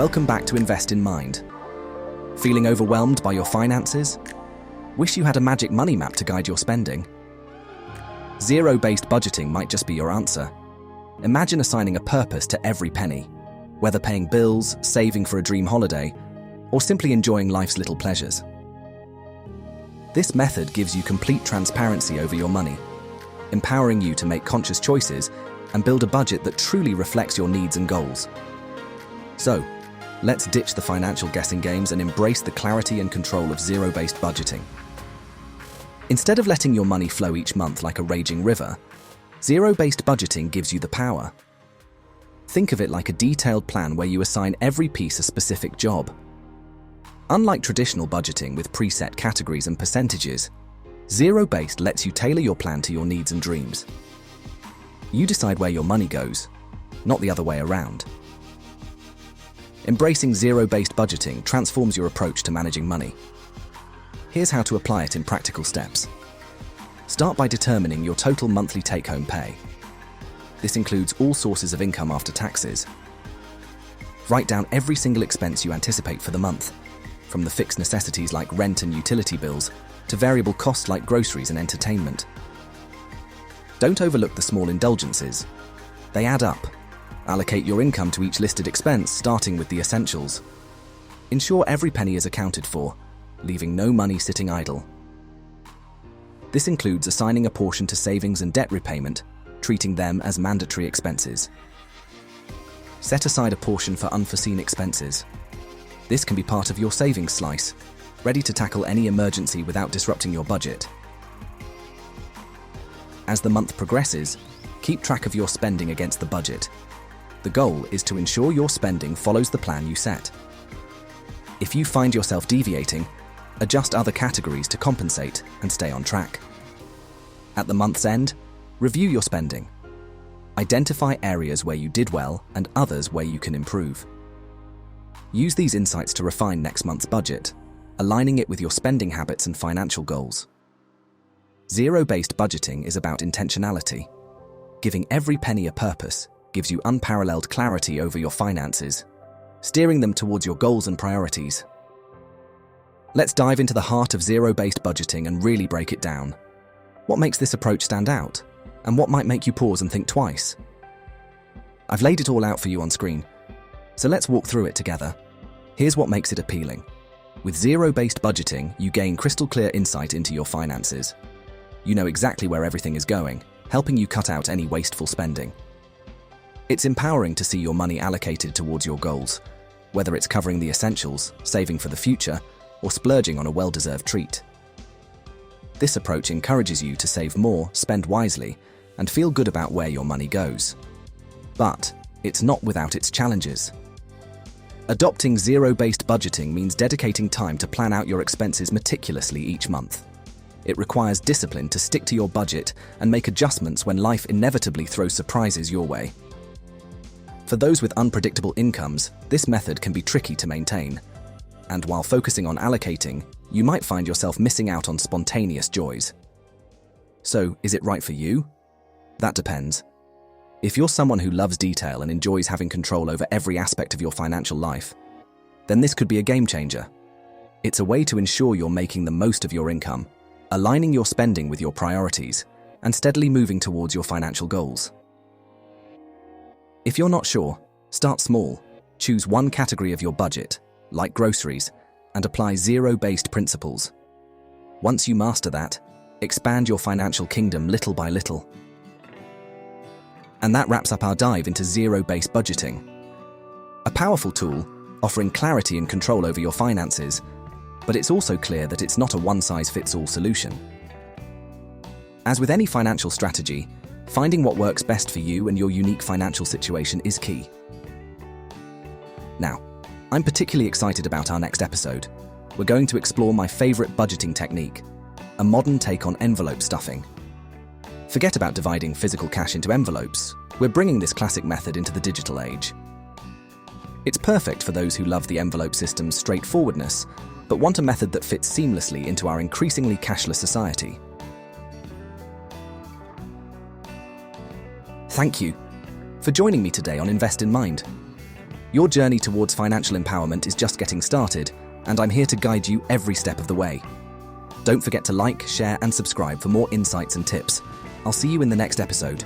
Welcome back to Invest in Mind. Feeling overwhelmed by your finances? Wish you had a magic money map to guide your spending? Zero-based budgeting might just be your answer. Imagine assigning a purpose to every penny, whether paying bills, saving for a dream holiday, or simply enjoying life's little pleasures. This method gives you complete transparency over your money, empowering you to make conscious choices and build a budget that truly reflects your needs and goals. So, let's ditch the financial guessing games and embrace the clarity and control of zero-based budgeting. Instead of letting your money flow each month like a raging river, zero-based budgeting gives you the power. Think of it like a detailed plan where you assign every piece a specific job. Unlike traditional budgeting with preset categories and percentages, zero-based lets you tailor your plan to your needs and dreams. You decide where your money goes, not the other way around. Embracing zero-based budgeting transforms your approach to managing money. Here's how to apply it in practical steps. Start by determining your total monthly take-home pay. This includes all sources of income after taxes. Write down every single expense you anticipate for the month, from the fixed necessities like rent and utility bills to variable costs like groceries and entertainment. Don't overlook the small indulgences. They add up. Allocate your income to each listed expense, starting with the essentials. Ensure every penny is accounted for, leaving no money sitting idle. This includes assigning a portion to savings and debt repayment, treating them as mandatory expenses. Set aside a portion for unforeseen expenses. This can be part of your savings slice, ready to tackle any emergency without disrupting your budget. As the month progresses, keep track of your spending against the budget. The goal is to ensure your spending follows the plan you set. If you find yourself deviating, adjust other categories to compensate and stay on track. At the month's end, review your spending. Identify areas where you did well and others where you can improve. Use these insights to refine next month's budget, aligning it with your spending habits and financial goals. Zero-based budgeting is about intentionality. Giving every penny a purpose gives you unparalleled clarity over your finances, steering them towards your goals and priorities. Let's dive into the heart of zero-based budgeting and really break it down. What makes this approach stand out? And what might make you pause and think twice? I've laid it all out for you on screen, so let's walk through it together. Here's what makes it appealing. With zero-based budgeting, you gain crystal clear insight into your finances. You know exactly where everything is going, helping you cut out any wasteful spending. It's empowering to see your money allocated towards your goals, whether it's covering the essentials, saving for the future, or splurging on a well-deserved treat. This approach encourages you to save more, spend wisely, and feel good about where your money goes. But it's not without its challenges. Adopting zero-based budgeting means dedicating time to plan out your expenses meticulously each month. It requires discipline to stick to your budget and make adjustments when life inevitably throws surprises your way. For those with unpredictable incomes, this method can be tricky to maintain. And while focusing on allocating, you might find yourself missing out on spontaneous joys. So, is it right for you? That depends. If you're someone who loves detail and enjoys having control over every aspect of your financial life, then this could be a game changer. It's a way to ensure you're making the most of your income, aligning your spending with your priorities, and steadily moving towards your financial goals. If you're not sure, start small. Choose one category of your budget, like groceries, and apply zero-based principles. Once you master that, expand your financial kingdom little by little. And that wraps up our dive into zero-based budgeting. A powerful tool, offering clarity and control over your finances, but it's also clear that it's not a one-size-fits-all solution. As with any financial strategy, finding what works best for you and your unique financial situation is key. Now, I'm particularly excited about our next episode. We're going to explore my favorite budgeting technique, a modern take on envelope stuffing. Forget about dividing physical cash into envelopes. We're bringing this classic method into the digital age. It's perfect for those who love the envelope system's straightforwardness, but want a method that fits seamlessly into our increasingly cashless society. Thank you for joining me today on Invest in Mind. Your journey towards financial empowerment is just getting started, and I'm here to guide you every step of the way. Don't forget to like, share, and subscribe for more insights and tips. I'll see you in the next episode.